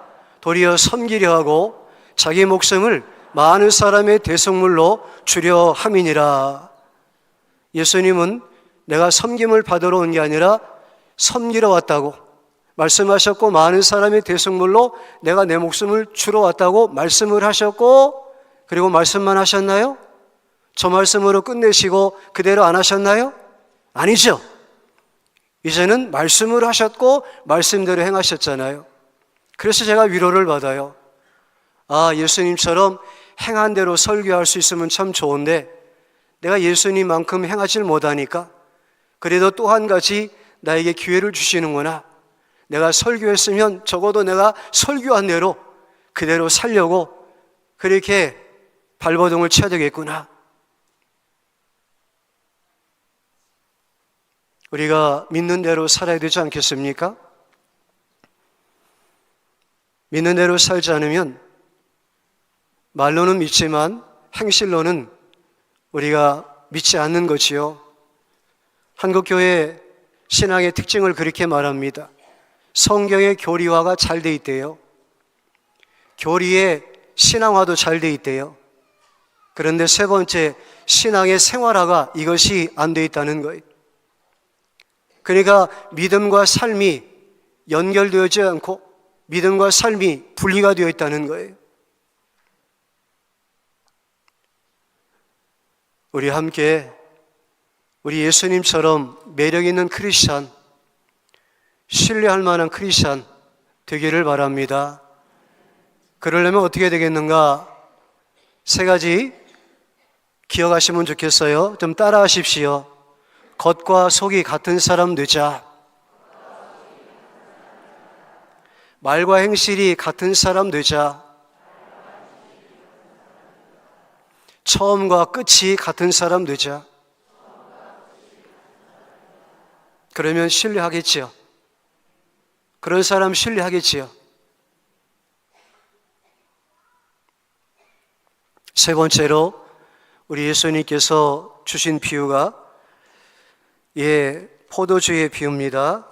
Speaker 2: 도리어 섬기려 하고 자기 목숨을 많은 사람의 대속물로 주려 함이니라. 예수님은 내가 섬김을 받으러 온 게 아니라 섬기러 왔다고 말씀하셨고, 많은 사람의 대속물로 내가 내 목숨을 주러 왔다고 말씀을 하셨고, 그리고 말씀만 하셨나요? 저 말씀으로 끝내시고 그대로 안 하셨나요? 아니죠. 이제는 말씀을 하셨고 말씀대로 행하셨잖아요. 그래서 제가 위로를 받아요. 아, 예수님처럼 행한 대로 설교할 수 있으면 참 좋은데 내가 예수님만큼 행하질 못하니까 그래도 또 한 가지 나에게 기회를 주시는구나. 내가 설교했으면 적어도 내가 설교한 대로 그대로 살려고 그렇게 발버둥을 쳐야 되겠구나. 우리가 믿는 대로 살아야 되지 않겠습니까? 믿는 대로 살지 않으면 말로는 믿지만 행실로는 우리가 믿지 않는 것이요. 한국교회 신앙의 특징을 그렇게 말합니다. 성경의 교리화가 잘 돼 있대요. 교리의 신앙화도 잘 돼 있대요. 그런데 세 번째, 신앙의 생활화가 이것이 안 돼 있다는 거예요. 그러니까 믿음과 삶이 연결되어지지 않고 믿음과 삶이 분리가 되어 있다는 거예요. 우리 함께 우리 예수님처럼 매력 있는 크리스찬, 신뢰할 만한 크리스찬 되기를 바랍니다. 그러려면 어떻게 되겠는가? 세 가지 기억하시면 좋겠어요. 좀 따라 하십시오. 겉과 속이 같은 사람 되자. 말과 행실이 같은 사람 되자. 처음과 끝이 같은 사람 되자. 그러면 신뢰하겠지요. 그런 사람 신뢰하겠지요. 세 번째로 우리 예수님께서 주신 비유가 포도주의 비유입니다.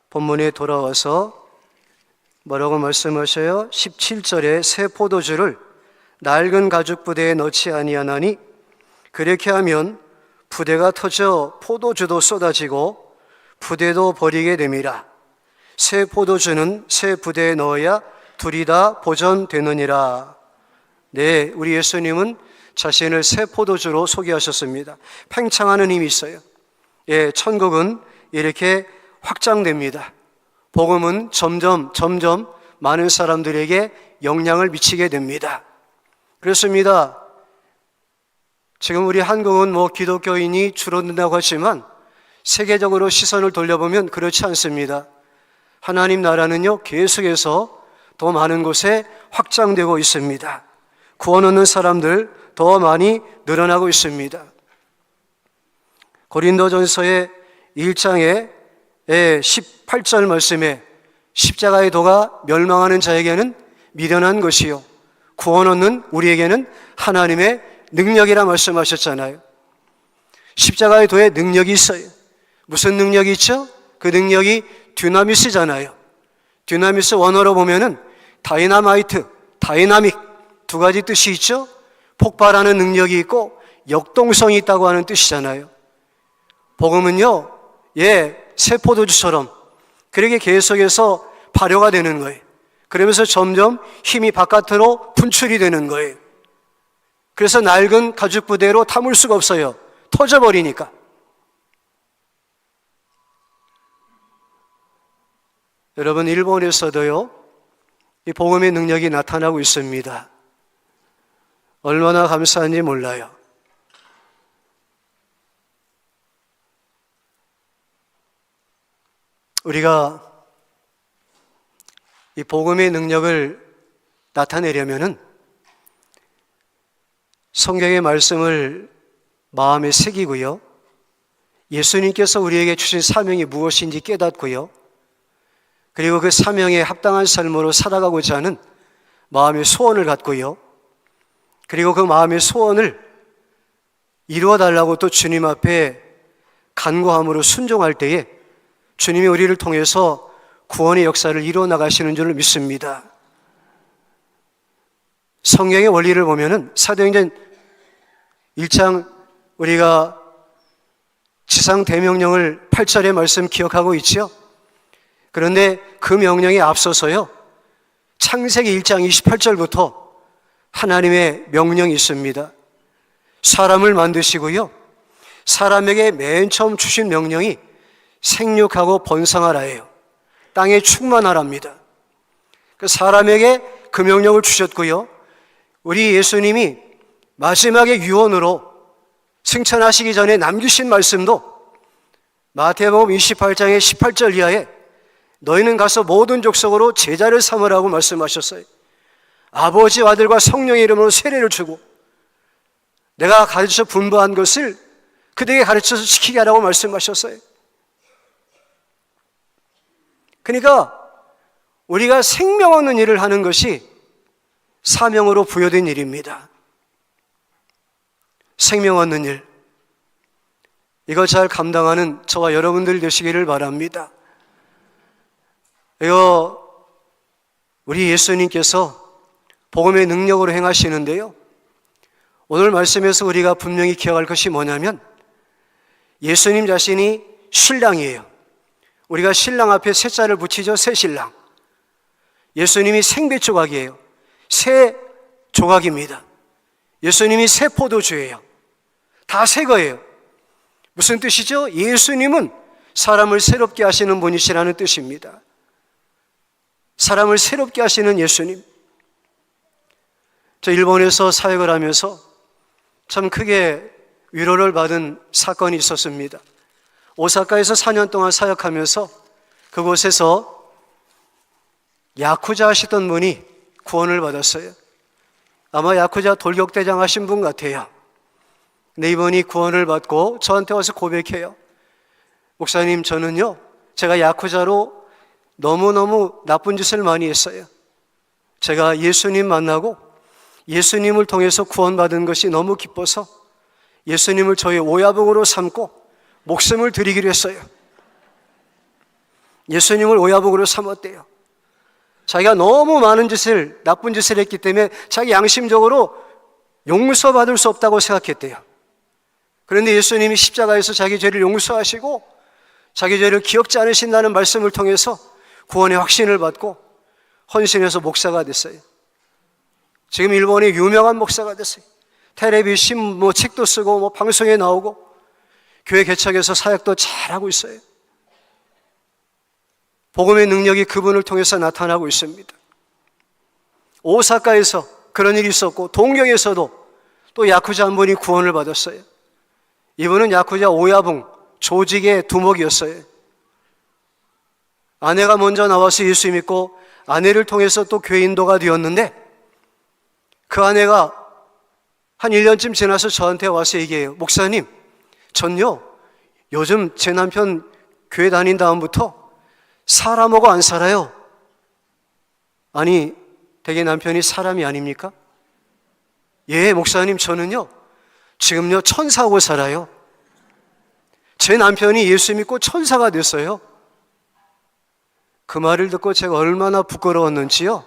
Speaker 2: 본문에 돌아와서 뭐라고 말씀하셔요? 17절에 새 포도주를 낡은 가죽 부대에 넣지 아니하나니 그렇게 하면 부대가 터져 포도주도 쏟아지고 부대도 버리게 됨이라. 새 포도주는 새 부대에 넣어야 둘이 다 보존되느니라. 네, 우리 예수님은 자신을 새 포도주로 소개하셨습니다. 팽창하는 힘이 있어요. 천국은 이렇게 확장됩니다. 복음은 점점 많은 사람들에게 영향을 미치게 됩니다. 그렇습니다. 지금 우리 한국은 기독교인이 줄어든다고 하지만 세계적으로 시선을 돌려보면 그렇지 않습니다. 하나님 나라는요, 계속해서 더 많은 곳에 확장되고 있습니다. 구원 얻는 사람들 더 많이 늘어나고 있습니다. 고린도전서의 1장의 18절 말씀에 십자가의 도가 멸망하는 자에게는 미련한 것이요 구원 얻는 우리에게는 하나님의 능력이라 말씀하셨잖아요. 십자가의 도에 능력이 있어요. 무슨 능력이 있죠? 그 능력이 듀나미스잖아요. 듀나미스 원어로 보면은 다이나마이트, 다이나믹 두 가지 뜻이 있죠. 폭발하는 능력이 있고 역동성이 있다고 하는 뜻이잖아요. 복음은요, 새 포도주처럼 그렇게 계속해서 발효가 되는 거예요. 그러면서 점점 힘이 바깥으로 분출이 되는 거예요. 그래서 낡은 가죽 부대로 담을 수가 없어요. 터져버리니까. 여러분, 일본에서도요, 이 복음의 능력이 나타나고 있습니다. 얼마나 감사한지 몰라요. 우리가 이 복음의 능력을 나타내려면은 성경의 말씀을 마음에 새기고요, 예수님께서 우리에게 주신 사명이 무엇인지 깨닫고요, 그리고 그 사명에 합당한 삶으로 살아가고자 하는 마음의 소원을 갖고요, 그리고 그 마음의 소원을 이루어달라고 또 주님 앞에 간구함으로 순종할 때에 주님이 우리를 통해서 구원의 역사를 이루어 나가시는 줄 믿습니다. 성경의 원리를 보면은 사도행전 1장 우리가 지상 대명령을 8절의 말씀 기억하고 있죠? 그런데 그 명령에 앞서서요, 창세기 1장 28절부터 하나님의 명령이 있습니다. 사람을 만드시고요, 사람에게 맨 처음 주신 명령이 생육하고 번성하라예요. 땅에 충만하랍니다. 그 사람에게 그 명령을 주셨고요, 우리 예수님이 마지막에 유언으로 승천하시기 전에 남기신 말씀도 마태복음 28장의 18절 이하에 너희는 가서 모든 족속으로 제자를 삼으라고 말씀하셨어요. 아버지와 아들과 성령의 이름으로 세례를 주고 내가 가르쳐 분부한 것을 그들에게 가르쳐서 지키게 하라고 말씀하셨어요. 그러니까 우리가 생명 얻는 일을 하는 것이 사명으로 부여된 일입니다. 생명 얻는 일, 이걸 잘 감당하는 저와 여러분들 되시기를 바랍니다. 이거 우리 예수님께서 복음의 능력으로 행하시는데요, 오늘 말씀에서 우리가 분명히 기억할 것이 뭐냐면 예수님 자신이 신랑이에요. 우리가 신랑 앞에 새자를 붙이죠. 새신랑. 예수님이 생배 조각이에요. 새 조각입니다. 예수님이 새 포도주예요. 다 새 거예요. 무슨 뜻이죠? 예수님은 사람을 새롭게 하시는 분이시라는 뜻입니다. 사람을 새롭게 하시는 예수님. 저 일본에서 사역을 하면서 참 크게 위로를 받은 사건이 있었습니다. 오사카에서 4년 동안 사역하면서 그곳에서 야쿠자 하시던 분이 구원을 받았어요. 아마 야쿠자 돌격대장 하신 분 같아요. 근데 이분이 구원을 받고 저한테 와서 고백해요. 목사님, 저는요, 제가 야쿠자로 너무너무 나쁜 짓을 많이 했어요. 제가 예수님 만나고 예수님을 통해서 구원받은 것이 너무 기뻐서 예수님을 저의 오야붕으로 삼고 목숨을 드리기로 했어요. 예수님을 오야붕으로 삼았대요. 자기가 너무 많은 짓을, 나쁜 짓을 했기 때문에 자기 양심적으로 용서받을 수 없다고 생각했대요. 그런데 예수님이 십자가에서 자기 죄를 용서하시고 자기 죄를 기억지 않으신다는 말씀을 통해서 구원의 확신을 받고 헌신해서 목사가 됐어요. 지금 일본의 유명한 목사가 됐어요. 텔레비, 신문, 책도 쓰고 방송에 나오고 교회 개척에서 사역도 잘하고 있어요. 복음의 능력이 그분을 통해서 나타나고 있습니다. 오사카에서 그런 일이 있었고 동경에서도 또 야쿠자 한 분이 구원을 받았어요. 이분은 야쿠자 오야붕 조직의 두목이었어요. 아내가 먼저 나와서 예수 믿고 아내를 통해서 또 교회 인도가 되었는데 그 아내가 한 1년쯤 지나서 저한테 와서 얘기해요. 목사님, 전요 요즘 제 남편 교회 다닌 다음부터 사람하고 안 살아요. 아니, 대개 남편이 사람이 아닙니까? 예, 목사님, 저는요, 지금요, 천사하고 살아요. 제 남편이 예수 믿고 천사가 됐어요. 그 말을 듣고 제가 얼마나 부끄러웠는지요.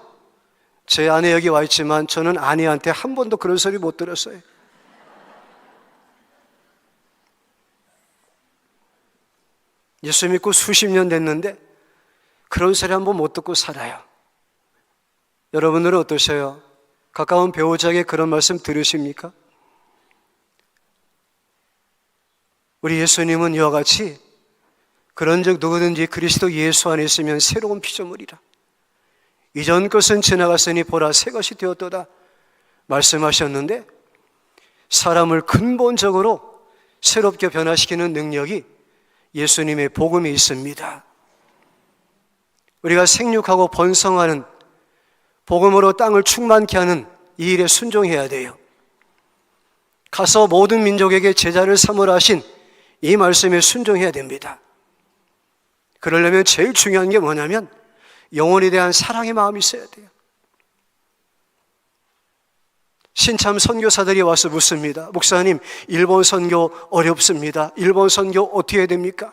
Speaker 2: 제 아내 여기 와 있지만 저는 아내한테 한 번도 그런 소리 못 들었어요. 예수 믿고 수십 년 됐는데 그런 소리 한 번 못 듣고 살아요. 여러분들은 어떠세요? 가까운 배우자에게 그런 말씀 들으십니까? 우리 예수님은 이와 같이 그런즉 누구든지 그리스도 예수 안에 있으면 새로운 피조물이라. 이전 것은 지나갔으니 보라 새 것이 되었도다 말씀하셨는데, 사람을 근본적으로 새롭게 변화시키는 능력이 예수님의 복음에 있습니다. 우리가 생육하고 번성하는, 복음으로 땅을 충만케 하는 이 일에 순종해야 돼요. 가서 모든 민족에게 제자를 삼으라 하신 이 말씀에 순종해야 됩니다. 그러려면 제일 중요한 게 뭐냐면 영혼에 대한 사랑의 마음이 있어야 돼요. 신참 선교사들이 와서 묻습니다. 목사님, 일본 선교 어렵습니다. 일본 선교 어떻게 해야 됩니까?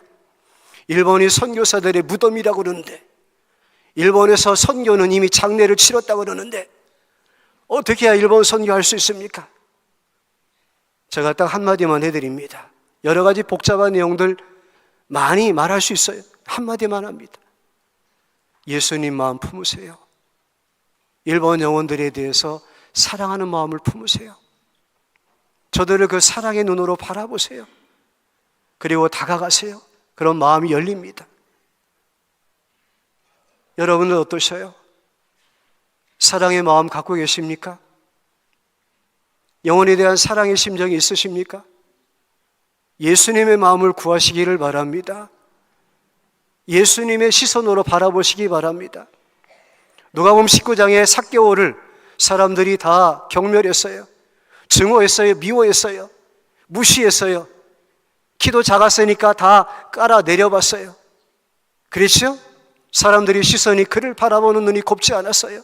Speaker 2: 일본이 선교사들의 무덤이라고 그러는데, 일본에서 선교는 이미 장례를 치렀다고 그러는데 어떻게 해야 일본 선교할 수 있습니까? 제가 딱 한마디만 해드립니다. 여러 가지 복잡한 내용들 많이 말할 수 있어요. 한마디만 합니다. 예수님 마음 품으세요. 일본 영혼들에 대해서 사랑하는 마음을 품으세요. 저들을 그 사랑의 눈으로 바라보세요. 그리고 다가가세요. 그런 마음이 열립니다. 여러분은 어떠셔요? 사랑의 마음 갖고 계십니까? 영혼에 대한 사랑의 심정이 있으십니까? 예수님의 마음을 구하시기를 바랍니다. 예수님의 시선으로 바라보시기 바랍니다. 누가복음 19장의 삭개오를 사람들이 다 경멸했어요. 증오했어요. 미워했어요. 무시했어요. 키도 작았으니까 다 깔아 내려봤어요. 그렇죠? 사람들이 시선이 그를 바라보는 눈이 곱지 않았어요.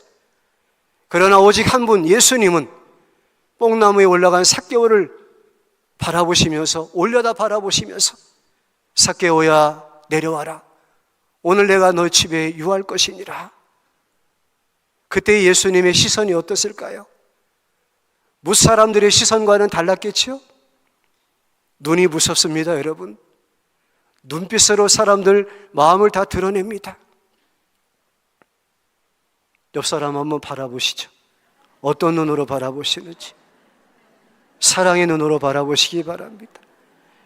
Speaker 2: 그러나 오직 한 분, 예수님은 뽕나무에 올라간 삭개오를 바라보시면서, 올려다 바라보시면서, 삭개오야 내려와라. 오늘 내가 너 집에 유할 것이니라. 그때 예수님의 시선이 어떻을까요? 무사람들의 시선과는 달랐겠죠? 눈이 무섭습니다, 여러분. 눈빛으로 사람들 마음을 다 드러냅니다. 옆 사람 한번 바라보시죠. 어떤 눈으로 바라보시는지. 사랑의 눈으로 바라보시기 바랍니다.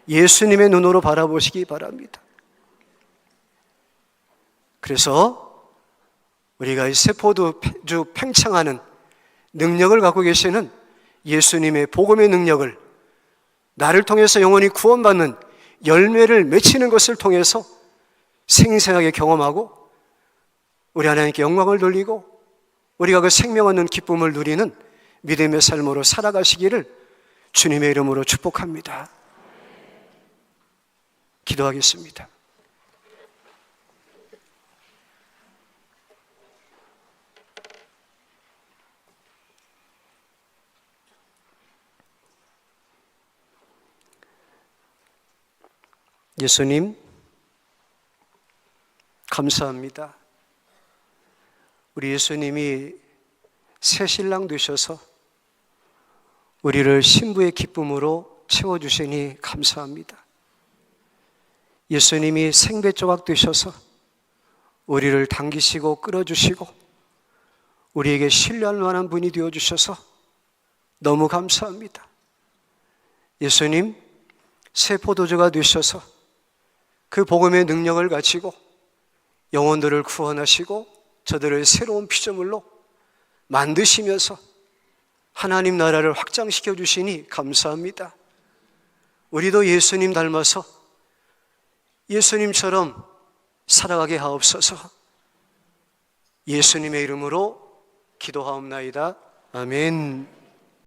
Speaker 2: 예수님의 눈으로 바라보시기 바랍니다. 그래서 우리가 이 세포도 팽창하는 능력을 갖고 계시는 예수님의 복음의 능력을, 나를 통해서 영혼이 구원받는 열매를 맺히는 것을 통해서 생생하게 경험하고 우리 하나님께 영광을 돌리고 우리가 그 생명 얻는 기쁨을 누리는 믿음의 삶으로 살아가시기를 주님의 이름으로 축복합니다. 기도하겠습니다. 예수님, 감사합니다. 우리 예수님이 새 신랑 되셔서 우리를 신부의 기쁨으로 채워주시니 감사합니다. 예수님이 생배조각 되셔서 우리를 당기시고 끌어주시고 우리에게 신뢰할 만한 분이 되어주셔서 너무 감사합니다. 예수님, 새 포도주가 되셔서 그 복음의 능력을 가지고 영혼들을 구원하시고 저들을 새로운 피조물로 만드시면서 하나님 나라를 확장시켜 주시니 감사합니다. 우리도 예수님 닮아서 예수님처럼 살아가게 하옵소서. 예수님의 이름으로 기도하옵나이다. 아멘.